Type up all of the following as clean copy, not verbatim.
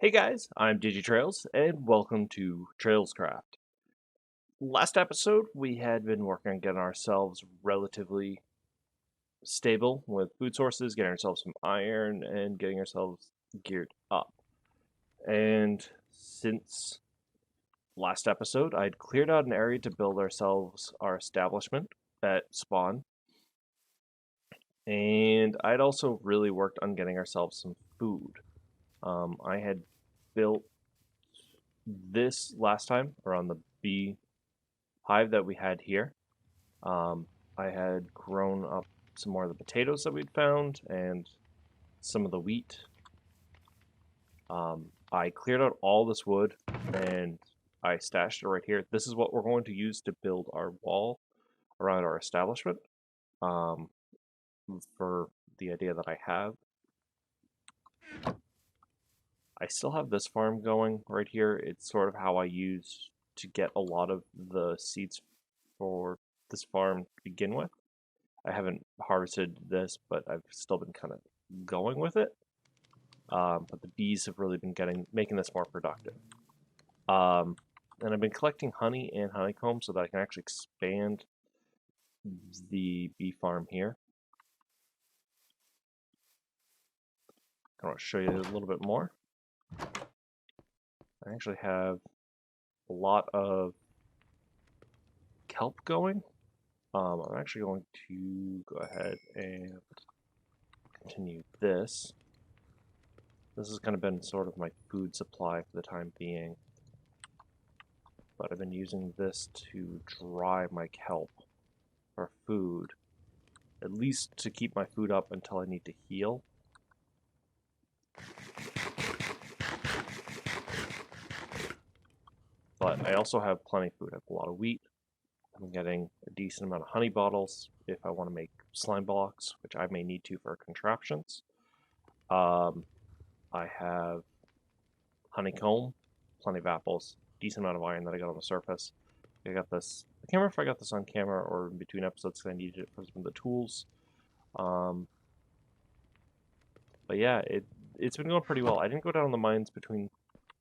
Hey guys, I'm Digitrailz, and welcome to Trailzcraft. Last episode, we had been working on getting ourselves relatively stable with food sources, getting ourselves some iron, and getting ourselves geared up. And since last episode, I'd cleared out an area to build ourselves our establishment at spawn, and I'd also really worked on getting ourselves some food. I had built this last time around the bee hive that we had here. I had grown up some more of the potatoes that we'd found and some of the wheat. I cleared out all this wood and I stashed it right here. This is what we're going to use to build our wall around our establishment, for the idea that I have. I still have this farm going right here. It's sort of how I use to get a lot of the seeds for this farm to begin with. I haven't harvested this, but I've still been kind of going with it. But the bees have really been making this more productive. And I've been collecting honey and honeycomb so that I can actually expand the bee farm here. I want to show you a little bit more. I actually have a lot of kelp going. I'm actually going to go ahead and continue this. This has kind of been sort of my food supply for the time being. But I've been using this to dry my kelp for food. At least to keep my food up until I need to heal. But I also have plenty of food. I have a lot of wheat. I'm getting a decent amount of honey bottles if I want to make slime blocks, which I may need to for contraptions. I have honeycomb, plenty of apples, decent amount of iron that I got on the surface. I got this. I can't remember if I got this on camera or in between episodes because I needed it for some of the tools. But yeah, it's been going pretty well. I didn't go down the mines between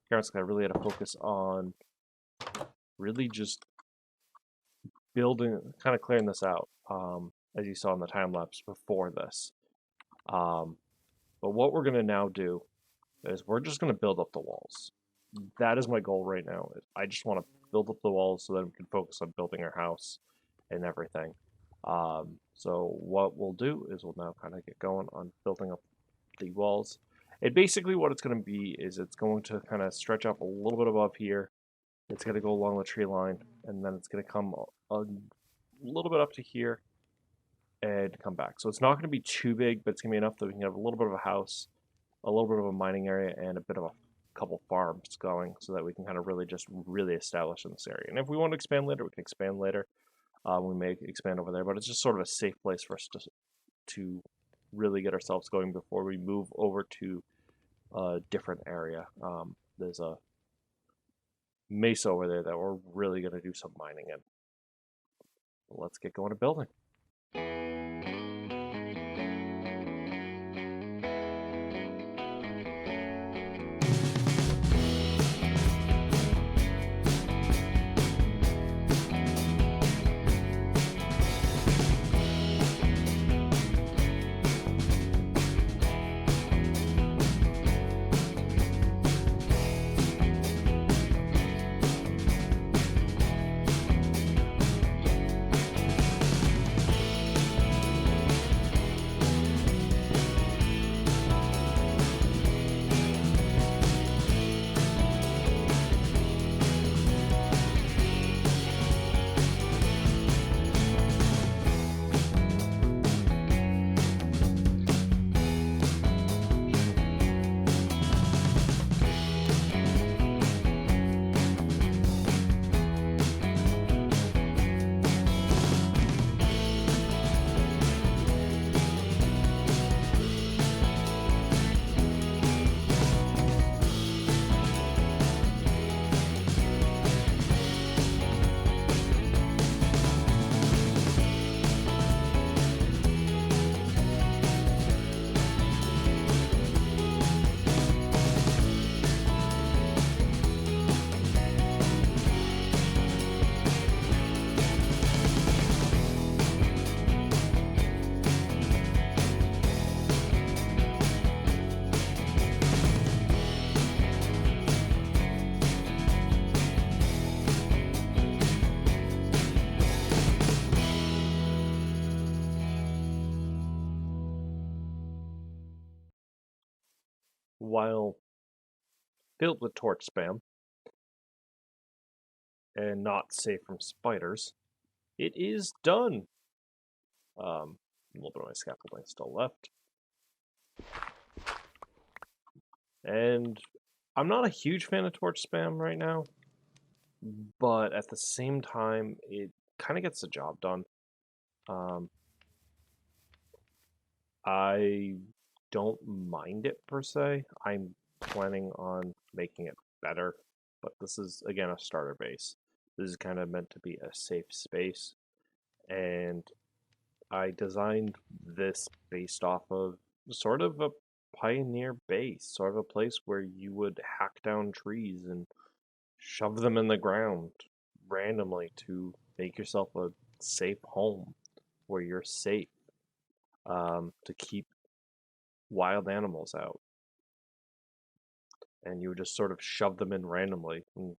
parents because I really had to focus on really just building, kind of clearing this out, as you saw in the time lapse before this. But what we're going to now do is we're just going to build up the walls. That is my goal right now. I just want to build up the walls so that we can focus on building our house and everything. So what we'll do is we'll now kind of get going on building up the walls. And basically what it's going to be is it's going to kind of stretch up a little bit above here. It's going to go along the tree line, and then it's going to come a little bit up to here and come back. So it's not going to be too big, but it's going to be enough that we can have a little bit of a house, a little bit of a mining area, and a bit of a couple farms going so that we can kind of really establish in this area. And if we want to expand later, we can expand later. We may expand over there, but it's just sort of a safe place for us to really get ourselves going before we move over to a different area. There's a mesa over there that we're really going to do some mining in. Let's get going to building. while filled with torch spam and not safe from spiders, it is done. A little bit of my scaffolding still left. And I'm not a huge fan of torch spam right now, but at the same time, it kind of gets the job done. I don't mind it per se. I'm planning on making it better, but this is, again, a starter base. This is kind of meant to be a safe space, and I designed this based off of sort of a pioneer base, sort of a place where you would hack down trees and shove them in the ground randomly to make yourself a safe home where you're safe, to keep wild animals out. And you would just sort of shove them in randomly. And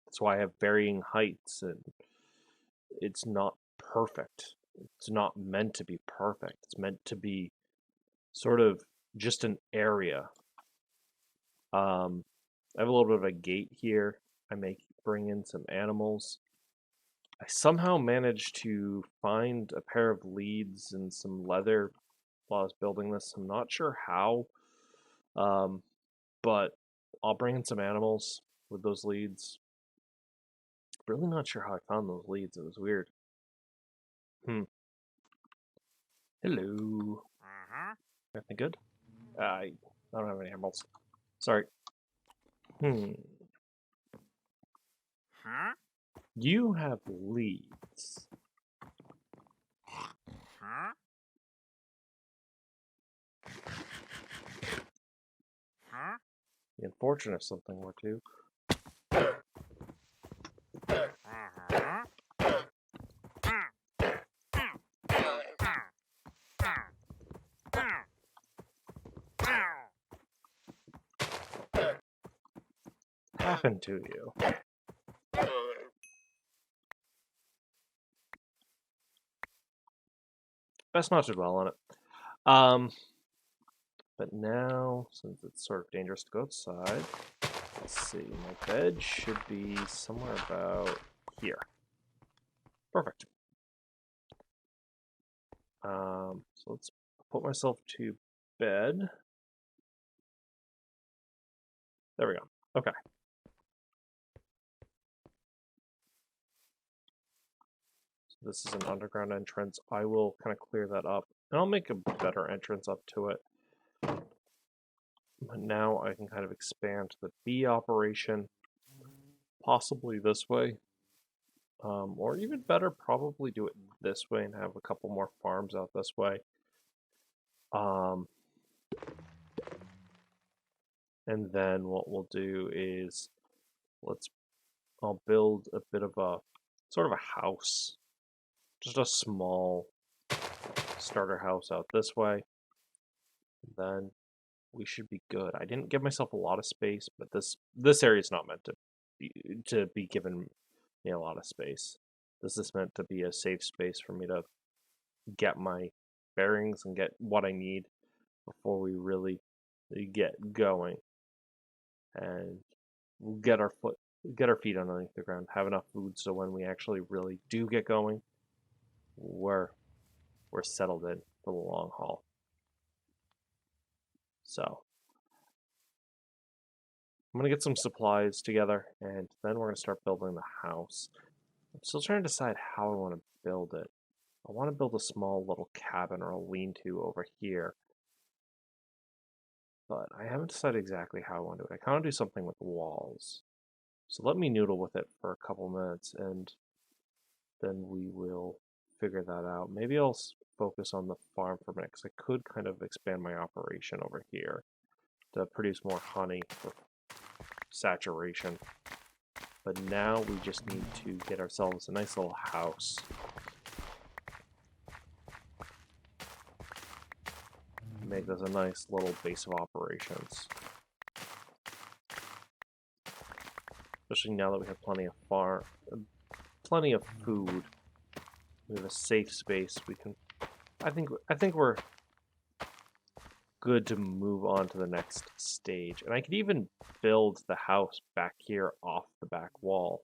that's why I have varying heights, and it's not perfect. It's not meant to be perfect. It's meant to be sort of just an area. I have a little bit of a gate here. I may bring in some animals. I somehow managed to find a pair of leads and some leather while I was building this. I'm not sure how, but I'll bring in some animals with those leads. Really not sure how I found those leads. It was weird. Hello. Everything good? I don't have any emeralds. Sorry. You have leads. The unfortunate something were to. Happened to you. Best not to dwell on it. But now, since it's sort of dangerous to go outside, let's see, my bed should be somewhere about here. Perfect. So let's put myself to bed. There we go. Okay. So this is an underground entrance. I will kind of clear that up, and I'll make a better entrance up to it. But now I can kind of expand the bee operation, possibly this way. Or even better, probably do it this way and have a couple more farms out this way. And then what we'll do is I'll build a bit of a sort of a house, just a small starter house out this way. Then we should be good. I didn't give myself a lot of space, but this area is not meant to be given me a lot of space. This is meant to be a safe space for me to get my bearings and get what I need before we really get going. And we'll get our feet underneath the ground, have enough food so when we actually really do get going, we're settled in for the long haul. So I'm gonna get some supplies together, and then we're gonna start building the house. I'm still trying to decide how I want to build it. I want to build a small little cabin or a lean-to over here, but I haven't decided exactly how I want to do it. I kind of do something with the walls. So let me noodle with it for a couple minutes, and then we will figure that out. Maybe I'll focus on the farm for a minute, because I could kind of expand my operation over here to produce more honey for saturation. But now we just need to get ourselves a nice little house. Make this a nice little base of operations. Especially now that we have plenty of food. We have a safe space. We can. I think we're good to move on to the next stage. And I could even build the house back here off the back wall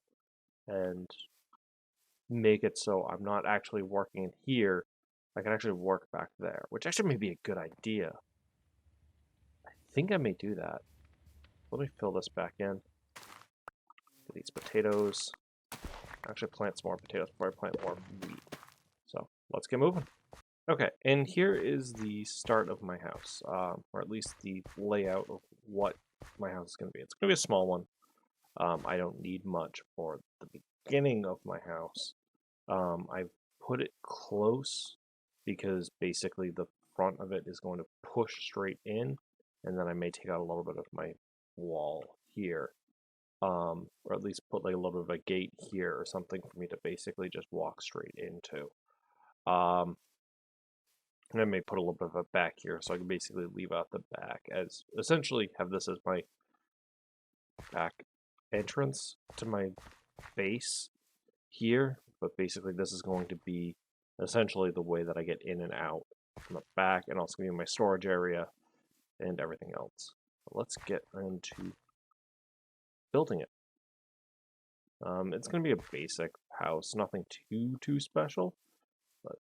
and make it so I'm not actually working in here. I can actually work back there, which actually may be a good idea. I think I may do that. Let me fill this back in. Get these potatoes. Actually plant some more potatoes before I plant more wheat. So let's get moving. Okay, and here is the start of my house, or at least the layout of what my house is going to be. It's going to be a small one. I don't need much for the beginning of my house. I've put it close because basically the front of it is going to push straight in, and then I may take out a little bit of my wall here, or at least put like a little bit of a gate here or something for me to basically just walk straight into. And I may put a little bit of a back here, so I can basically leave out the back as essentially have this as my back entrance to my base here, but basically this is going to be essentially the way that I get in and out from the back, and also give me my storage area and everything else. But let's get into building it. It's going to be a basic house, nothing too special, but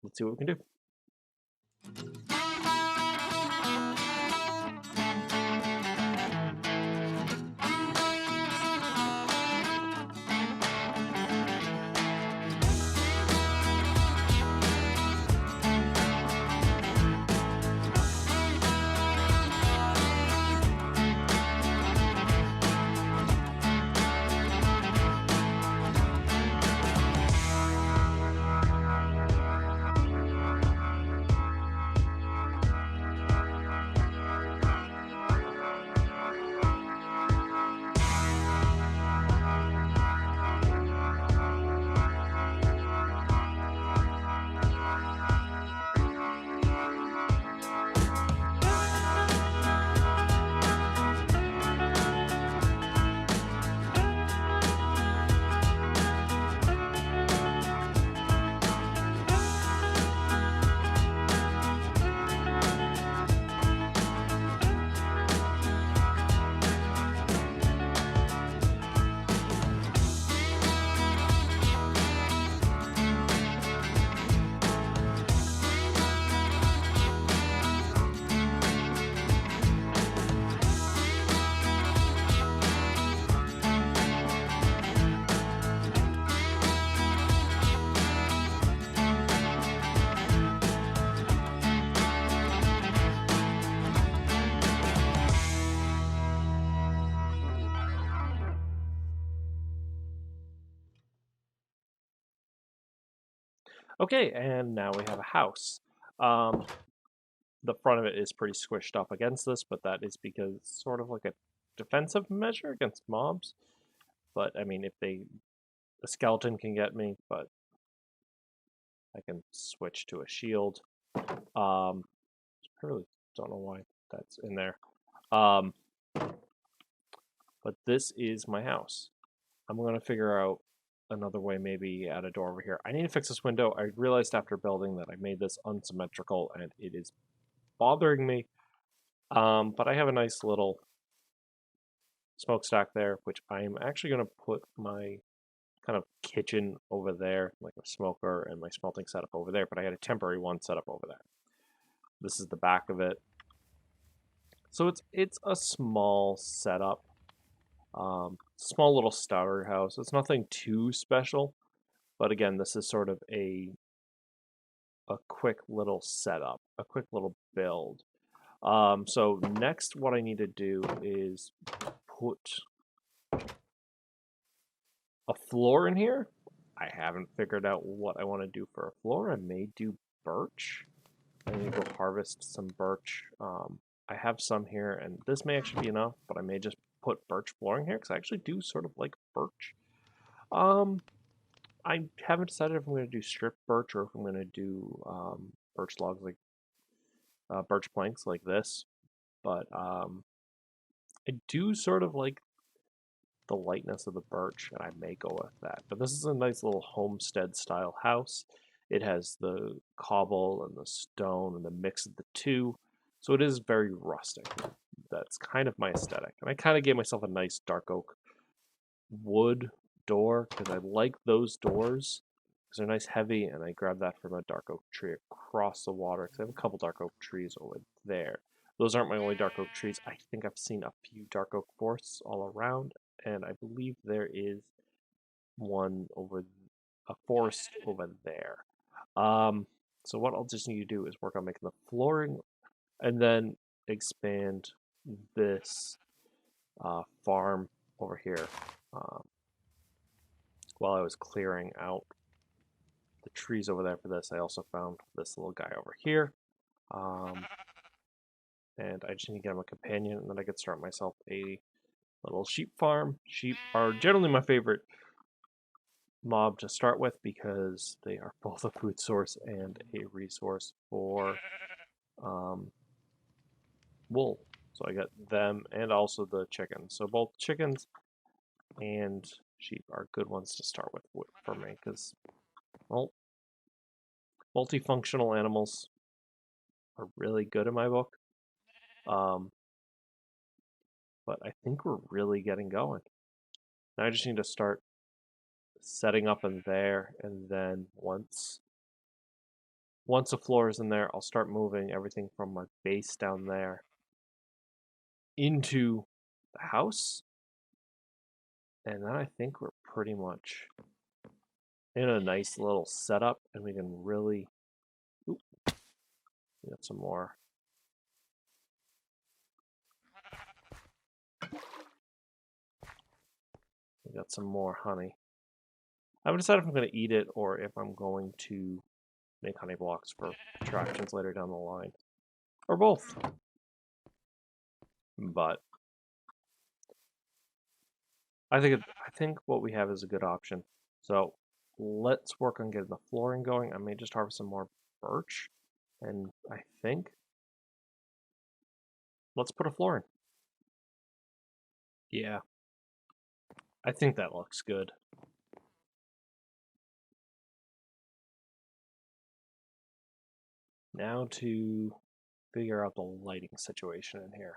let's see what we can do. Okay, and now we have a house. The front of it is pretty squished up against this, but that is because it's sort of like a defensive measure against mobs. But I mean, a skeleton can get me, but I can switch to a shield. I really don't know why that's in there. But this is my house. I'm going to figure out another way, maybe add a door over here. I need to fix this window. I realized after building that I made this unsymmetrical and it is bothering me. But I have a nice little smokestack there, which I'm actually going to put my kind of kitchen over there, like a smoker and my smelting setup over there, but I had a temporary one set up over there. This is the back of it. So it's a small setup. Small little starter house. It's nothing too special, but again, this is sort of a quick little setup, a quick little build. So next, what I need to do is put a floor in here. I haven't figured out what I want to do for a floor. I may do birch. I need to go harvest some birch. I have some here, and this may actually be enough, but I may just put birch flooring here because I actually do sort of like birch. I haven't decided if I'm going to do strip birch or if I'm going to do birch logs like birch planks like this, but I do sort of like the lightness of the birch, and I may go with that. But this is a nice little homestead style house. It has the cobble and the stone and the mix of the two. So it is very rustic. That's kind of my aesthetic. And I kind of gave myself a nice dark oak wood door because I like those doors because they're nice heavy, and I grabbed that from a dark oak tree across the water because I have a couple dark oak trees over there. Those aren't my only dark oak trees. I think I've seen a few dark oak forests all around, and I believe there is one over a forest over there. So what I'll just need to do is work on making the flooring and then expand this farm over here. While I was clearing out the trees over there for this, I also found this little guy over here. And I just need to get him a companion, and then I could start myself a little sheep farm. Sheep are generally my favorite mob to start with because they are both a food source and a resource for wool. So I got them and also the chickens. So both chickens and sheep are good ones to start with for me because, well, multifunctional animals are really good in my book. But I think we're really getting going. Now I just need to start setting up in there, and then once the floor is in there, I'll start moving everything from my base down there into the house. And then I think we're pretty much in a nice little setup, and we can really... Oop, we got some more. We got some more honey. I haven't decided if I'm going to eat it or if I'm going to make honey blocks for attractions later down the line. Or both. But I think what we have is a good option. So let's work on getting the flooring going. I may just harvest some more birch, and I think let's put a floor in. Yeah, I think that looks good. Now to figure out the lighting situation in here.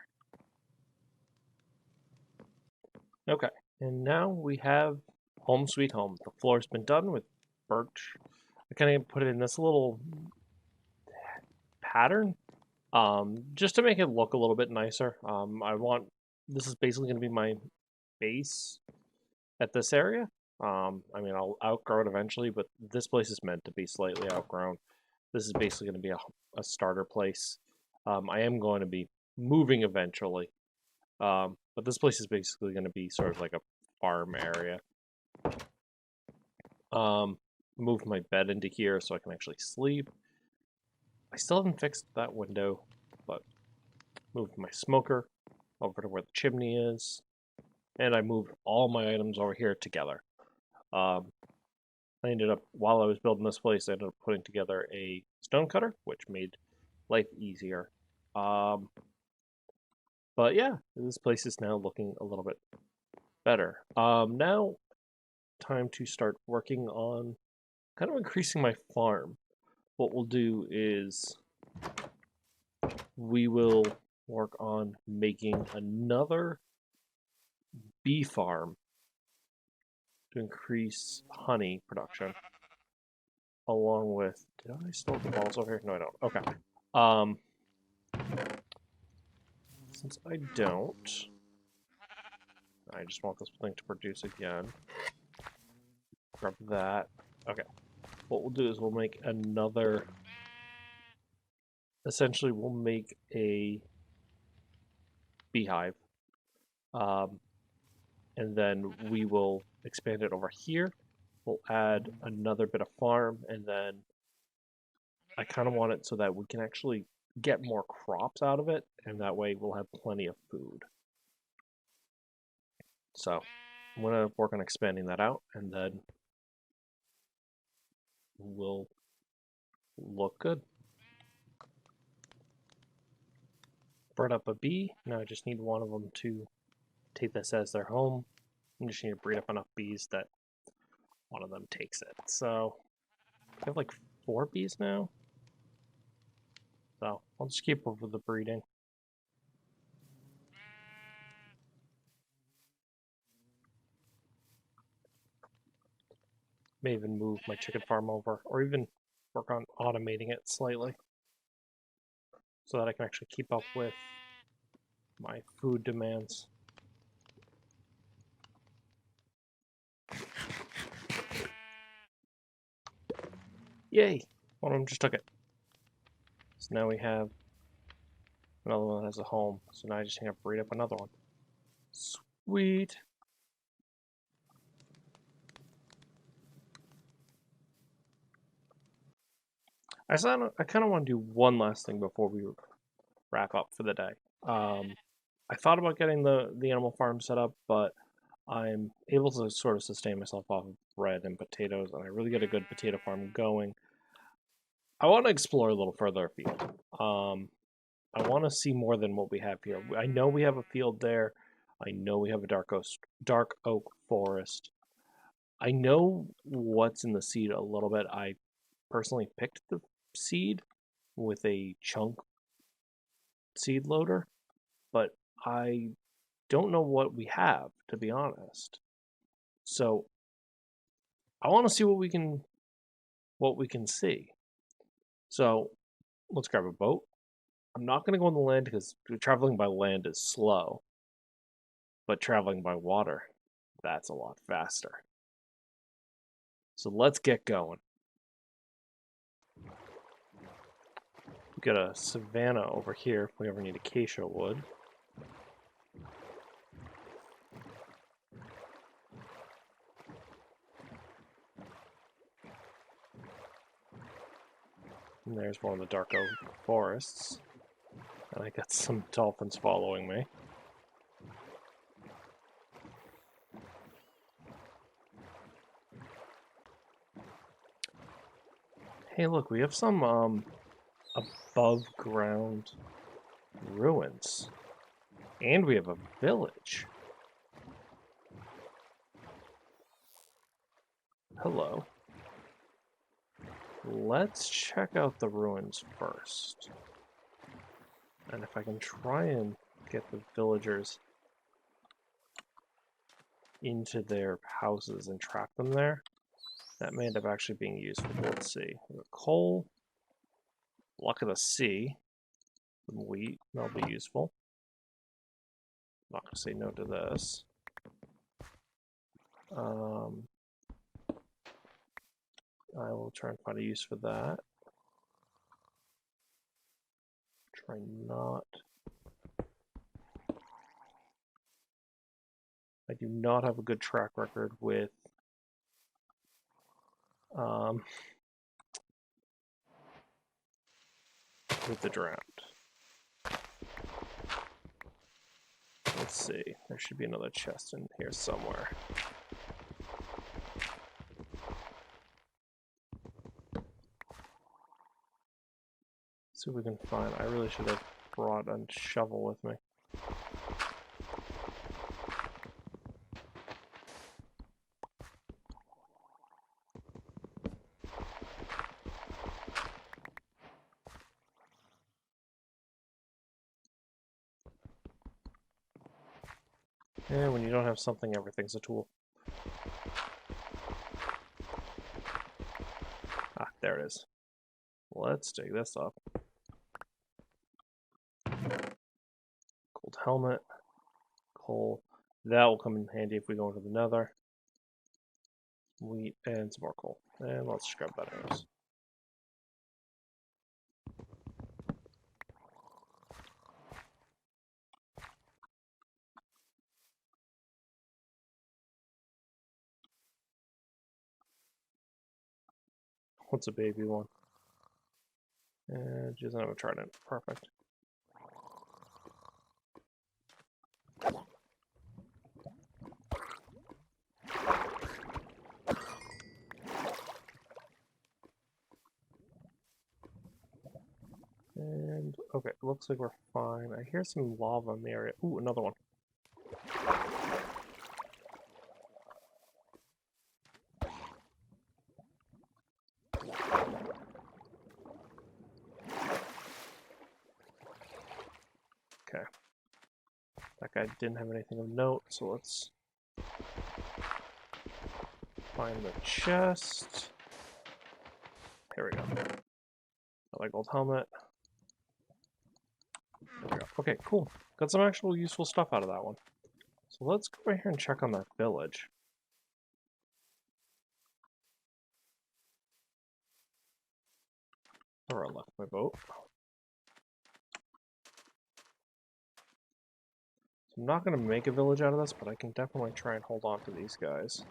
Okay, and now we have home sweet home. The floor's been done with birch. I kind of put it in this little pattern just to make it look a little bit nicer. This is basically going to be my base at this area. I mean, I'll outgrow it eventually, but this place is meant to be slightly outgrown. This is basically going to be a starter place. I am going to be moving eventually, but this place is basically going to be sort of like a farm area. Moved my bed into here so I can actually sleep. I still haven't fixed that window, but moved my smoker over to where the chimney is, and I moved all my items over here together. I ended up, while I was building this place, I ended up putting together a stone cutter, which made life easier. But yeah, this place is now looking a little bit better. Now, time to start working on kind of increasing my farm. What we'll do is we will work on making another bee farm to increase honey production, along with... Did I still have the balls over here? No, I don't. Okay. Since I don't, I just want this thing to produce again. Grab that. Okay. What we'll do is we'll make another... Essentially, we'll make a beehive. And then we will expand it over here. We'll add another bit of farm, and then I kind of want it so that we can actually get more crops out of it, and that way we'll have plenty of food. So I'm going to work on expanding that out, and then we'll look good. Brought up a bee. Now I just need one of them to take this as their home. I just need to breed up enough bees that one of them takes it. So I have like 4 bees now. So I'll just keep up with the breeding. May even move my chicken farm over, or even work on automating it slightly, so that I can actually keep up with my food demands. Yay! One of them just took it. So now we have another one that has a home. So now I just hang up, breed up another one. Sweet! I kind of want to do one last thing before we wrap up for the day. I thought about getting the animal farm set up, but I'm able to sort of sustain myself off of bread and potatoes, and I really get a good potato farm going. I want to explore a little further afield. I want to see more than what we have here. I know we have a field there. I know we have a dark oak forest. I know what's in the seed a little bit. I personally picked the seed with a chunk seed loader, but I don't know what we have, to be honest. So I want to see what we can see. So let's grab a boat. I'm not going to go on the land because traveling by land is slow, but traveling by water, that's a lot faster. So let's get going. We've got a savanna over here if we ever need acacia wood. And there's one of the dark oak forests. And I got some dolphins following me. Hey, look, we have some above ground ruins. And we have a village. Hello. Let's check out the ruins first. And if I can try and get the villagers into their houses and trap them there, that may end up actually being useful. Let's see. Coal, luck of the sea, some wheat, that'll be useful. I'm not going to say no to this. I will try and find a use for that. Try not. I do not have a good track record with the drought. Let's see. There should be another chest in here somewhere. See what we can find. I really should have brought a shovel with me. Yeah, when you don't have something, everything's a tool. Ah, there it is. Let's dig this up. Gold helmet. Coal. That will come in handy if we go into the nether. Wheat and some more coal. And let's just grab that arrows. What's a baby one? And doesn't have a trident. Perfect. And okay, looks like we're fine. I hear some lava in the area. Ooh, another one. Okay. That guy didn't have anything of note, so let's find the chest. Here we go. Another gold helmet. There we go. Okay, cool. Got some actual useful stuff out of that one. So let's go right here and check on that village. Where I left my boat. So I'm not going to make a village out of this, but I can definitely try and hold on to these guys.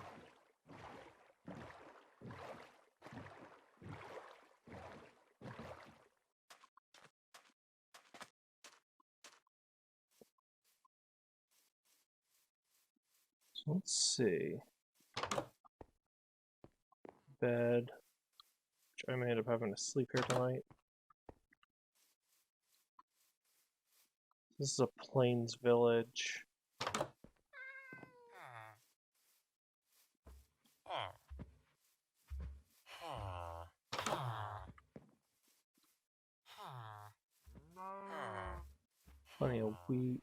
So let's see. Bed. Which I may end up having to sleep here tonight. This is a plains village. Plenty of wheat.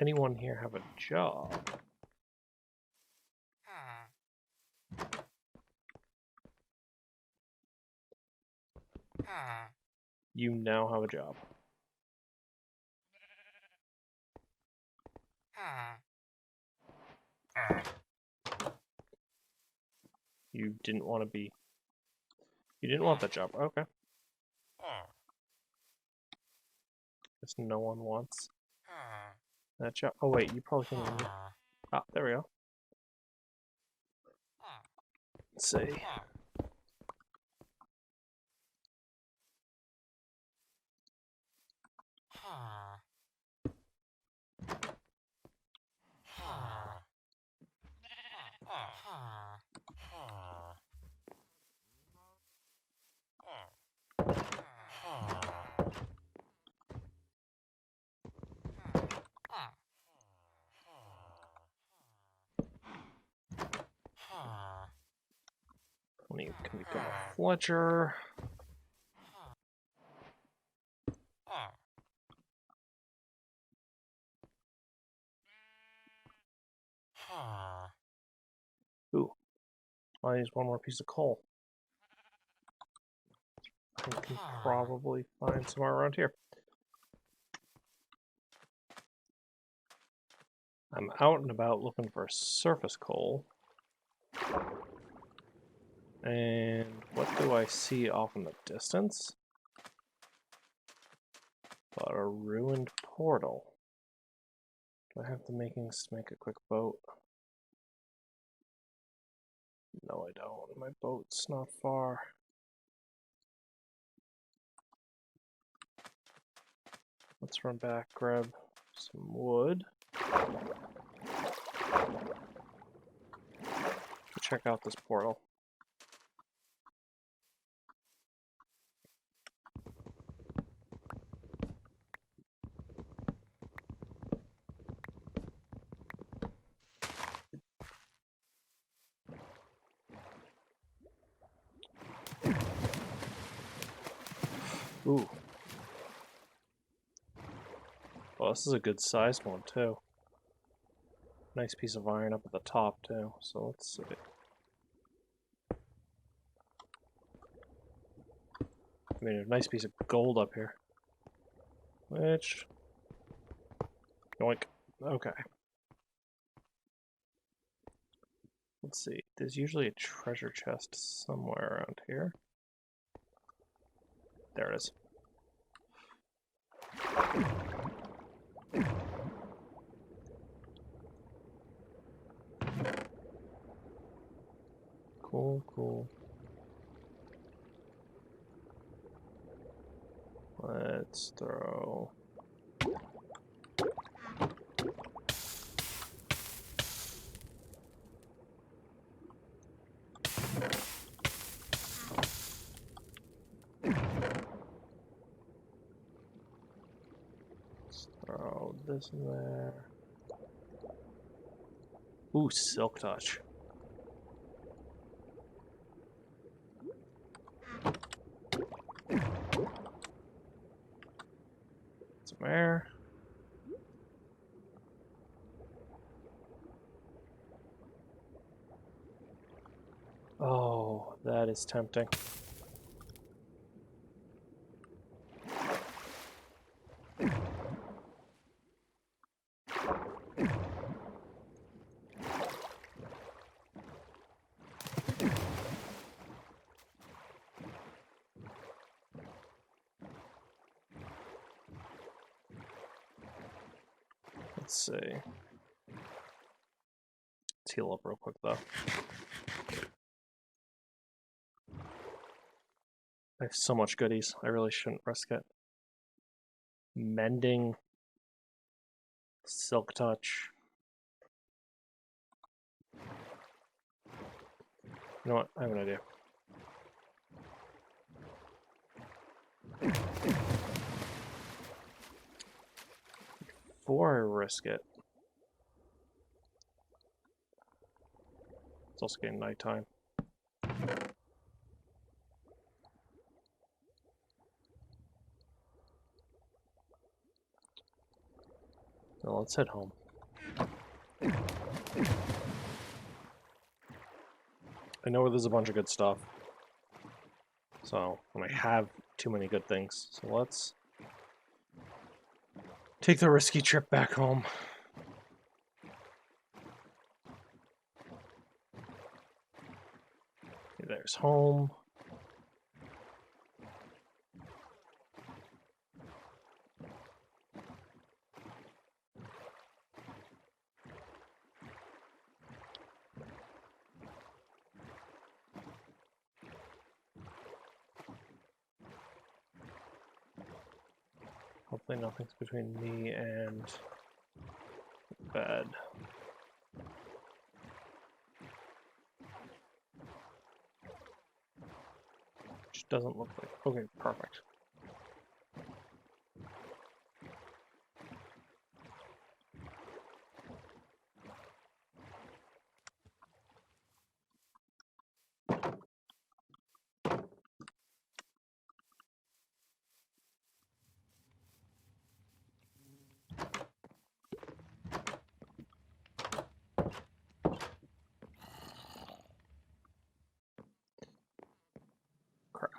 Anyone here have a job? You now have a job. You didn't want to be... You didn't want that job. Okay. Guess no one wants that job. Oh wait, you probably can... Ah, there we go. Let's see. You can become a Fletcher. Ooh. I use one more piece of coal. I can probably find somewhere around here. I'm out and about looking for surface coal. And what do I see off in the distance? But a ruined portal. Do I have the makings to make a quick boat? No, I don't. My boat's not far. Let's run back, grab some wood. Check out this portal. Ooh. Well, this is a good sized one, too. Nice piece of iron up at the top, too. So let's see. I mean, a nice piece of gold up here. Which... Yoink. Okay. Let's see. There's usually a treasure chest somewhere around here. There it is. Cool, cool. Let's throw... Throw this in there. Ooh, silk touch. is tempting. Let's see. Let's heal up real quick though. I have so much goodies. I really shouldn't risk it. Mending. Silk touch. You know what? I have an idea. Before I risk it. It's also getting nighttime. Well, let's head home. I know where there's a bunch of good stuff. So, and I have too many good things. So let's take the risky trip back home. Okay, there's home. Hopefully nothing's between me and bed. Which doesn't look like... Okay, perfect. Crap.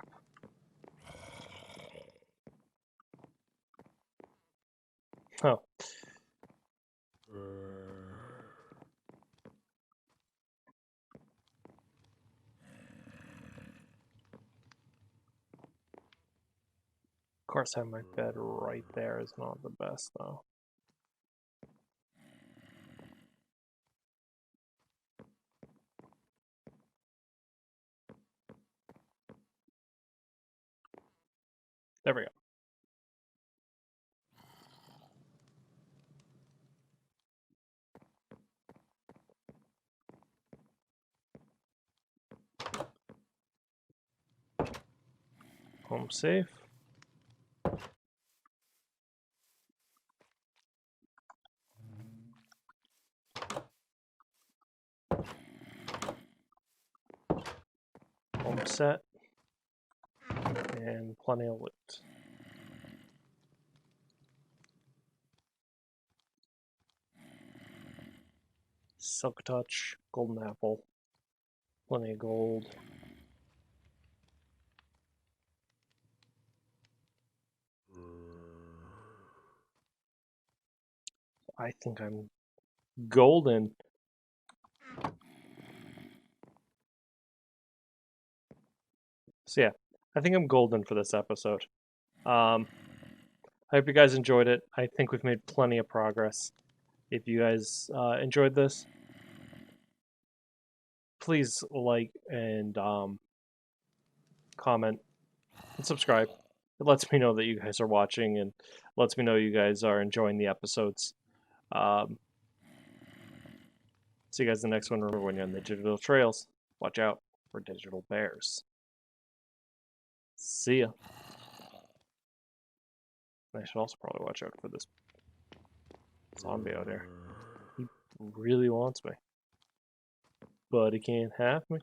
Oh. Of course, having my bed right there is not the best, though. There we go. Home safe. Home set. And plenty of loot. Silk touch, golden apple, plenty of gold. I think I'm golden. So yeah, I think I'm golden for this episode. I hope you guys enjoyed it. I think we've made plenty of progress. If you guys enjoyed this, please like and comment and subscribe. It lets me know that you guys are watching and lets me know you guys are enjoying the episodes. See you guys in the next one. Remember, when you're on the digital trails, watch out for digital bears. See ya. I should also probably watch out for this zombie out here. He really wants me, but he can't have me.